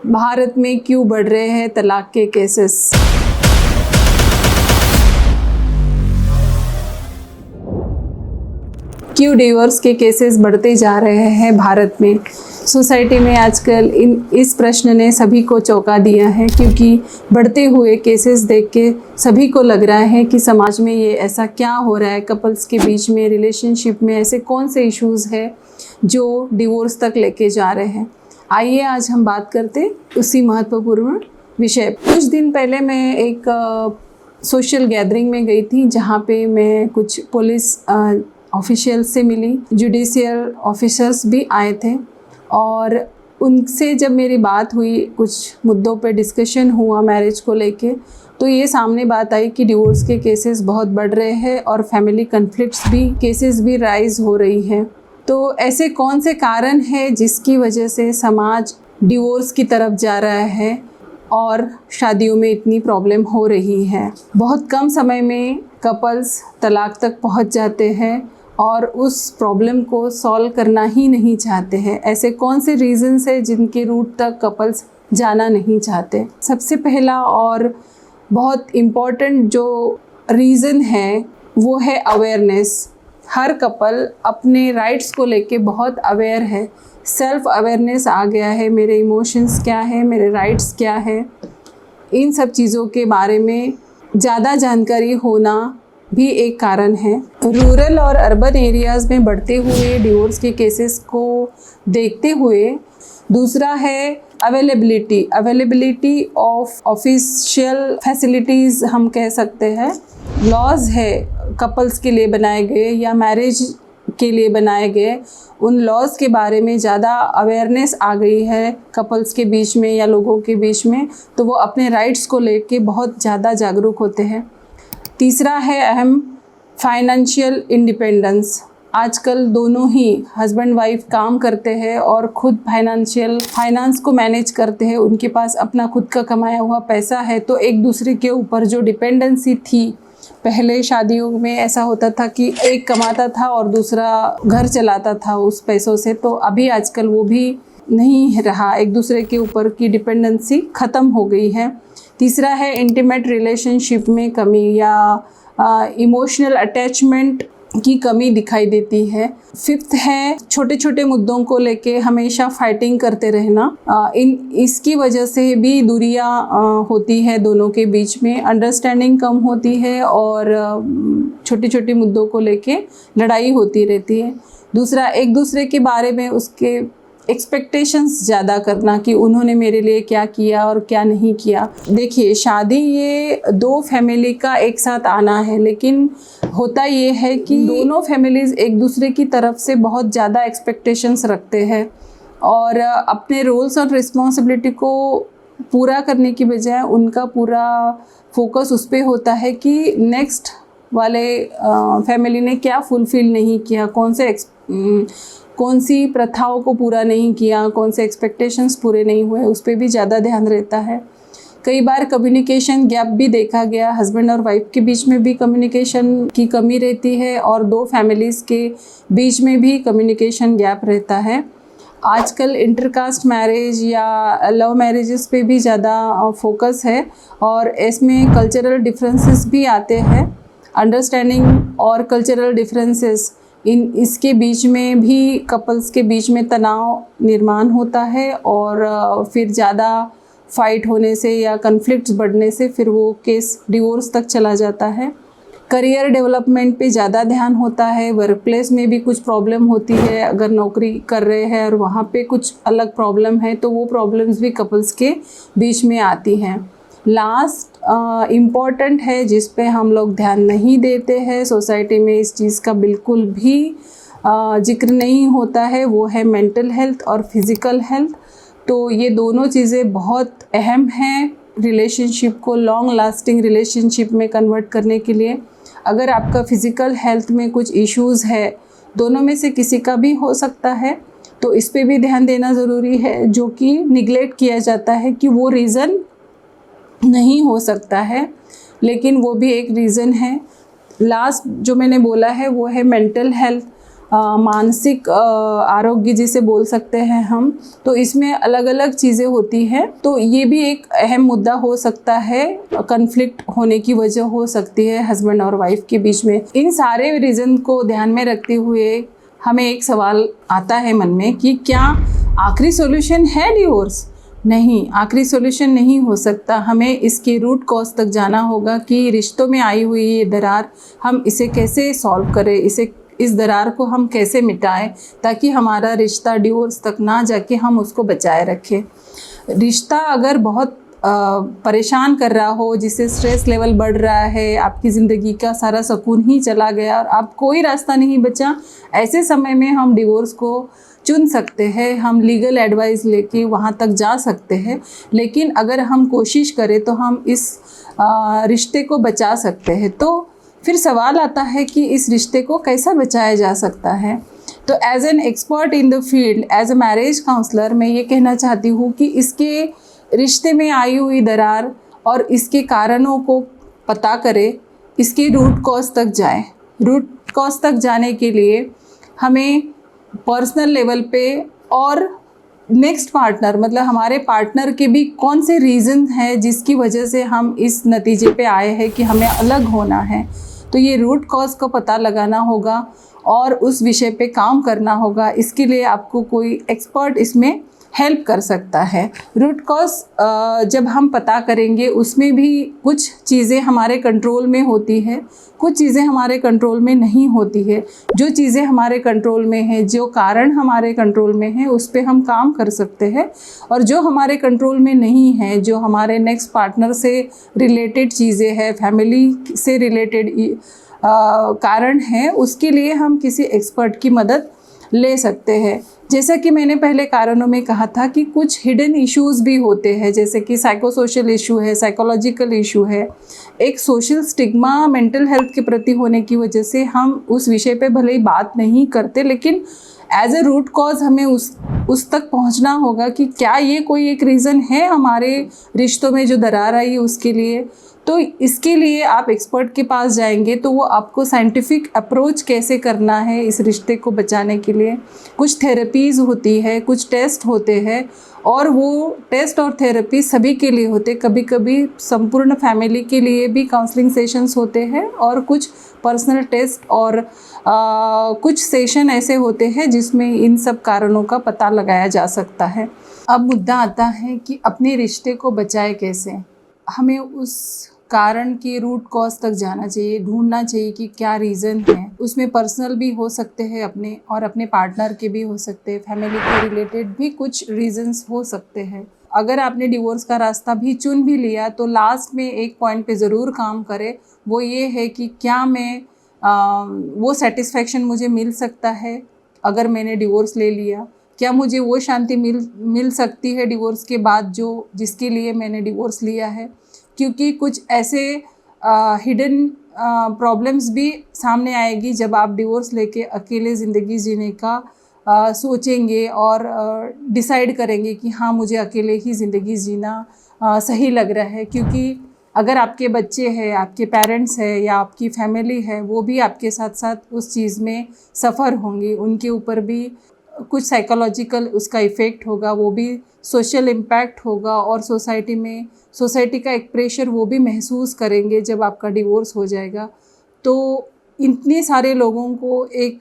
भारत में क्यों बढ़ रहे हैं तलाक के केसेस? क्यों डिवोर्स के केसेस बढ़ते जा रहे हैं भारत में? सोसाइटी में आजकल इस प्रश्न ने सभी को चौंका दिया है, क्योंकि बढ़ते हुए केसेस देख के सभी को लग रहा है कि समाज में ये ऐसा क्या हो रहा है, कपल्स के बीच में, रिलेशनशिप में ऐसे कौन से इश्यूज़ है जो डिवोर्स तक लेके जा रहे हैं। आइए आज हम बात करते उसी महत्वपूर्ण विषय। कुछ दिन पहले मैं एक सोशल गैदरिंग में गई थी, जहाँ पे मैं कुछ पुलिस ऑफिशियल्स से मिली, जुडिशियल ऑफिसर्स भी आए थे, और उनसे जब मेरी बात हुई, कुछ मुद्दों पे डिस्कशन हुआ मैरिज को लेके, तो ये सामने बात आई कि डिवोर्स के केसेस बहुत बढ़ रहे हैं और फैमिली कन्फ्लिक्ट्स भी केसेस भी राइज हो रही हैं। तो ऐसे कौन से कारण हैं जिसकी वजह से समाज डिवोर्स की तरफ जा रहा है और शादियों में इतनी प्रॉब्लम हो रही है? बहुत कम समय में कपल्स तलाक तक पहुंच जाते हैं और उस प्रॉब्लम को सॉल्व करना ही नहीं चाहते हैं। ऐसे कौन से रीज़न्स हैं जिनके रूट तक कपल्स जाना नहीं चाहते? सबसे पहला और बहुत इम्पॉर्टेंट जो रीज़न है वो है अवेयरनेस। हर कपल अपने राइट्स को लेके बहुत अवेयर है, सेल्फ अवेयरनेस आ गया है। मेरे इमोशंस क्या है, मेरे राइट्स क्या है, इन सब चीज़ों के बारे में ज़्यादा जानकारी होना भी एक कारण है। रूरल और अर्बन एरियाज़ में बढ़ते हुए डिवोर्स के केसेस को देखते हुए दूसरा है अवेलेबिलिटी ऑफ ऑफिशियल फैसिलिटीज़, हम कह सकते हैं। लॉज है कपल्स के लिए बनाए गए या मैरिज के लिए बनाए गए, उन लॉज के बारे में ज़्यादा अवेयरनेस आ गई है कपल्स के बीच में या लोगों के बीच में, तो वो अपने राइट्स को लेके बहुत ज़्यादा जागरूक होते हैं। तीसरा है अहम फाइनेंशियल इंडिपेंडेंस। आजकल दोनों ही हस्बैंड वाइफ काम करते हैं और खुद फाइनेंस को मैनेज करते हैं, उनके पास अपना खुद का कमाया हुआ पैसा है, तो एक दूसरे के ऊपर जो डिपेंडेंसी थी, पहले शादियों में ऐसा होता था कि एक कमाता था और दूसरा घर चलाता था उस पैसों से, तो अभी आजकल वो भी नहीं रहा, एक दूसरे के ऊपर की डिपेंडेंसी ख़त्म हो गई है। तीसरा है इंटीमेट रिलेशनशिप में कमी या इमोशनल अटैचमेंट की कमी दिखाई देती है। फिफ्थ है छोटे छोटे मुद्दों को लेके हमेशा फाइटिंग करते रहना। इसकी वजह से भी दूरियां होती है दोनों के बीच में, अंडरस्टैंडिंग कम होती है और छोटे छोटे मुद्दों को लेके लड़ाई होती रहती है। दूसरा, एक दूसरे के बारे में उसके एक्सपेक्टेशंस ज़्यादा करना कि उन्होंने मेरे लिए क्या किया और क्या नहीं किया। देखिए, शादी ये दो फैमिली का एक साथ आना है, लेकिन होता ये है कि दोनों फैमिलीज़ एक दूसरे की तरफ से बहुत ज़्यादा एक्सपेक्टेशंस रखते हैं और अपने रोल्स और रिस्पॉन्सिबिलिटी को पूरा करने की बजाय उनका पूरा फोकस उस पर होता है कि नेक्स्ट वाले फैमिली ने क्या फुलफ़िल नहीं किया, कौन सी प्रथाओं को पूरा नहीं किया, कौन से एक्सपेक्टेशंस पूरे नहीं हुए, उस पर भी ज़्यादा ध्यान रहता है। कई बार कम्युनिकेशन गैप भी देखा गया, हस्बैंड और वाइफ के बीच में भी कम्युनिकेशन की कमी रहती है और दो फैमिलीज़ के बीच में भी कम्युनिकेशन गैप रहता है। आजकल इंटरकास्ट मैरिज या लव मैरिजेस पे भी ज़्यादा फोकस है और इसमें कल्चरल डिफरेंसेस भी आते हैं। अंडरस्टैंडिंग और कल्चरल डिफरेंसेस, इसके बीच में भी कपल्स के बीच में तनाव निर्माण होता है और फिर ज़्यादा फाइट होने से या कन्फ्लिक्ट्स बढ़ने से फिर वो केस डिवोर्स तक चला जाता है। करियर डेवलपमेंट पे ज़्यादा ध्यान होता है। वर्क प्लेस में भी कुछ प्रॉब्लम होती है, अगर नौकरी कर रहे हैं और वहाँ पे कुछ अलग प्रॉब्लम है तो वो प्रॉब्लम्स भी कपल्स के बीच में आती हैं। लास्ट इम्पॉर्टेंट है जिस पे हम लोग ध्यान नहीं देते हैं, सोसाइटी में इस चीज़ का बिल्कुल भी जिक्र नहीं होता है, वो है मेंटल हेल्थ और फिज़िकल हेल्थ। तो ये दोनों चीज़ें बहुत अहम हैं रिलेशनशिप को लॉन्ग लास्टिंग रिलेशनशिप में कन्वर्ट करने के लिए। अगर आपका फिज़िकल हेल्थ में कुछ इश्यूज़ है, दोनों में से किसी का भी हो सकता है, तो इस पे भी ध्यान देना ज़रूरी है, जो कि निगलेक्ट किया जाता है कि वो रीज़न नहीं हो सकता है, लेकिन वो भी एक रीज़न है। लास्ट जो मैंने बोला है वो है मेंटल हेल्थ। मानसिक आरोग्य जिसे बोल सकते हैं हम, तो इसमें अलग अलग चीज़ें होती हैं। तो ये भी एक अहम मुद्दा हो सकता है, कन्फ्लिक्ट होने की वजह हो सकती है हस्बैंड और वाइफ के बीच में। इन सारे रीज़न को ध्यान में रखते हुए हमें एक सवाल आता है मन में कि क्या आखिरी सॉल्यूशन है डिवोर्स? नहीं, आखिरी सॉल्यूशन नहीं हो सकता। हमें इसके रूट कॉज तक जाना होगा कि रिश्तों में आई हुई ये दरार, हम इसे कैसे सॉल्व करें, इस दरार को हम कैसे मिटाएं ताकि हमारा रिश्ता डिवोर्स तक ना जाके हम उसको बचाए रखें। रिश्ता अगर बहुत परेशान कर रहा हो, जिससे स्ट्रेस लेवल बढ़ रहा है, आपकी ज़िंदगी का सारा सुकून ही चला गया और अब कोई रास्ता नहीं बचा, ऐसे समय में हम डिवोर्स को चुन सकते हैं। हम लीगल एडवाइस लेके वहाँ तक जा सकते हैं, लेकिन अगर हम कोशिश करें तो हम इस रिश्ते को बचा सकते हैं। तो फिर सवाल आता है कि इस रिश्ते को कैसा बचाया जा सकता है। तो as an expert in the field, as a marriage counsellor, मैं ये कहना चाहती हूँ कि इसके रिश्ते में आई हुई दरार और इसके कारणों को पता करें, इसके रूट कॉज तक जाएं। रूट कॉज तक जाने के लिए हमें पर्सनल लेवल पे और नेक्स्ट पार्टनर, मतलब हमारे पार्टनर के भी कौन से रीज़न हैं जिसकी वजह से हम इस नतीजे पे आए हैं कि हमें अलग होना है, तो ये रूट कॉज का पता लगाना होगा और उस विषय पे काम करना होगा। इसके लिए आपको कोई एक्सपर्ट इसमें हेल्प कर सकता है। रूट कॉज जब हम पता करेंगे, उसमें भी कुछ चीज़ें हमारे कंट्रोल में होती है, कुछ चीज़ें हमारे कंट्रोल में नहीं होती है। जो चीज़ें हमारे कंट्रोल में हैं, जो कारण हमारे कंट्रोल में हैं, उस पर हम काम कर सकते हैं। और जो हमारे कंट्रोल में नहीं है, जो हमारे नेक्स्ट पार्टनर से रिलेटेड चीज़ें हैं, फैमिली से रिलेटेड कारण हैं, उसके लिए हम किसी एक्सपर्ट की मदद ले सकते हैं। जैसा कि मैंने पहले कारणों में कहा था कि कुछ हिडन इश्यूज़ भी होते हैं, जैसे कि साइकोसोशल इशू है, साइकोलॉजिकल इशू है, एक सोशल स्टिग्मा मेंटल हेल्थ के प्रति होने की वजह से हम उस विषय पे भले ही बात नहीं करते, लेकिन एज ए रूट कॉज हमें उस तक पहुंचना होगा कि क्या ये कोई एक रीज़न है हमारे रिश्तों में जो दरार आई है उसके लिए। तो इसके लिए आप एक्सपर्ट के पास जाएंगे तो वो आपको साइंटिफिक अप्रोच कैसे करना है इस रिश्ते को बचाने के लिए। कुछ थेरेपीज़ होती है, कुछ टेस्ट होते हैं, और वो टेस्ट और थेरेपी सभी के लिए होते, कभी कभी संपूर्ण फैमिली के लिए भी काउंसलिंग सेशंस होते हैं, और कुछ पर्सनल टेस्ट और कुछ सेशन ऐसे होते हैं जिसमें इन सब कारणों का पता लगाया जा सकता है। अब मुद्दा आता है कि अपने रिश्ते को बचाए कैसे। हमें उस कारण के रूट कॉज तक जाना चाहिए, ढूंढना चाहिए कि क्या रीज़न है। उसमें पर्सनल भी हो सकते हैं अपने, और अपने पार्टनर के भी हो सकते हैं, फैमिली के रिलेटेड भी कुछ रीजंस हो सकते हैं। अगर आपने डिवोर्स का रास्ता भी चुन भी लिया तो लास्ट में एक पॉइंट पे ज़रूर काम करें, वो ये है कि क्या मैं वो सेटिस्फेक्शन मुझे मिल सकता है अगर मैंने डिवोर्स ले लिया, क्या मुझे वो शांति मिल सकती है डिवोर्स के बाद जिसके लिए मैंने डिवोर्स लिया है। क्योंकि कुछ ऐसे हिडन प्रॉब्लम्स भी सामने आएगी जब आप डिवोर्स लेके अकेले ज़िंदगी जीने का सोचेंगे और डिसाइड करेंगे कि हाँ, मुझे अकेले ही ज़िंदगी जीना सही लग रहा है। क्योंकि अगर आपके बच्चे हैं, आपके पेरेंट्स हैं या आपकी फैमिली है, वो भी आपके साथ साथ उस चीज़ में सफ़र होंगी, उनके ऊपर भी कुछ साइकोलॉजिकल उसका इफ़ेक्ट होगा, वो भी सोशल इम्पैक्ट होगा, और सोसाइटी का एक प्रेशर वो भी महसूस करेंगे जब आपका डिवोर्स हो जाएगा। तो इतने सारे लोगों को एक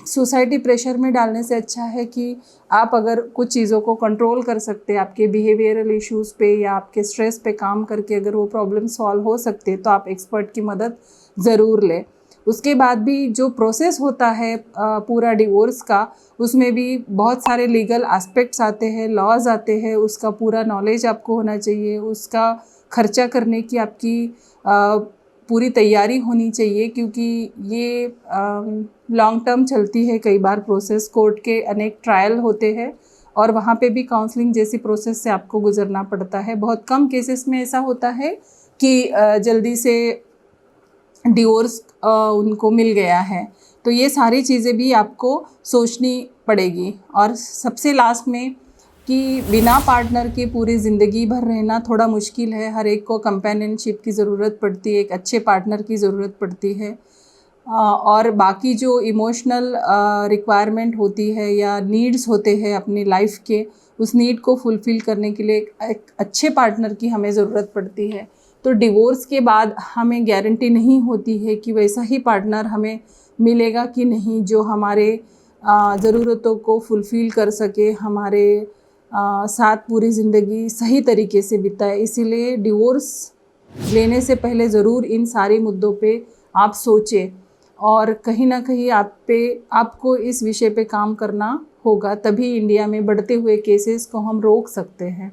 सोसाइटी प्रेशर में डालने से अच्छा है कि आप अगर कुछ चीज़ों को कंट्रोल कर सकते हैं, आपके बिहेवियरल इश्यूज़ पे या आपके स्ट्रेस पे काम करके अगर वो प्रॉब्लम सॉल्व हो सकते हैं, तो आप एक्सपर्ट की मदद ज़रूर लें। उसके बाद भी जो प्रोसेस होता है पूरा डिवोर्स का, उसमें भी बहुत सारे लीगल एस्पेक्ट्स आते हैं, लॉज आते हैं, उसका पूरा नॉलेज आपको होना चाहिए, उसका खर्चा करने की आपकी पूरी तैयारी होनी चाहिए, क्योंकि ये लॉन्ग टर्म चलती है कई बार प्रोसेस। कोर्ट के अनेक ट्रायल होते हैं और वहाँ पे भी काउंसलिंग जैसी प्रोसेस से आपको गुजरना पड़ता है। बहुत कम केसेस में ऐसा होता है कि जल्दी से डिवोर्स उनको मिल गया है। तो ये सारी चीज़ें भी आपको सोचनी पड़ेगी। और सबसे लास्ट में कि बिना पार्टनर के पूरी ज़िंदगी भर रहना थोड़ा मुश्किल है। हर एक को कंपेनियनशिप की ज़रूरत पड़ती है, एक अच्छे पार्टनर की ज़रूरत पड़ती है। और बाकी जो इमोशनल रिक्वायरमेंट होती है या नीड्स होते हैं अपनी लाइफ के, उस नीड को फुलफ़िल करने के लिए एक अच्छे पार्टनर की हमें ज़रूरत पड़ती है। तो डिवोर्स के बाद हमें गारंटी नहीं होती है कि वैसा ही पार्टनर हमें मिलेगा कि नहीं, जो हमारे ज़रूरतों को फुलफ़िल कर सके, हमारे साथ पूरी ज़िंदगी सही तरीके से बिताए। इसीलिए डिवोर्स लेने से पहले ज़रूर इन सारे मुद्दों पे आप सोचें और कहीं ना कहीं आपको इस विषय पे काम करना होगा, तभी इंडिया में बढ़ते हुए केसेस को हम रोक सकते हैं।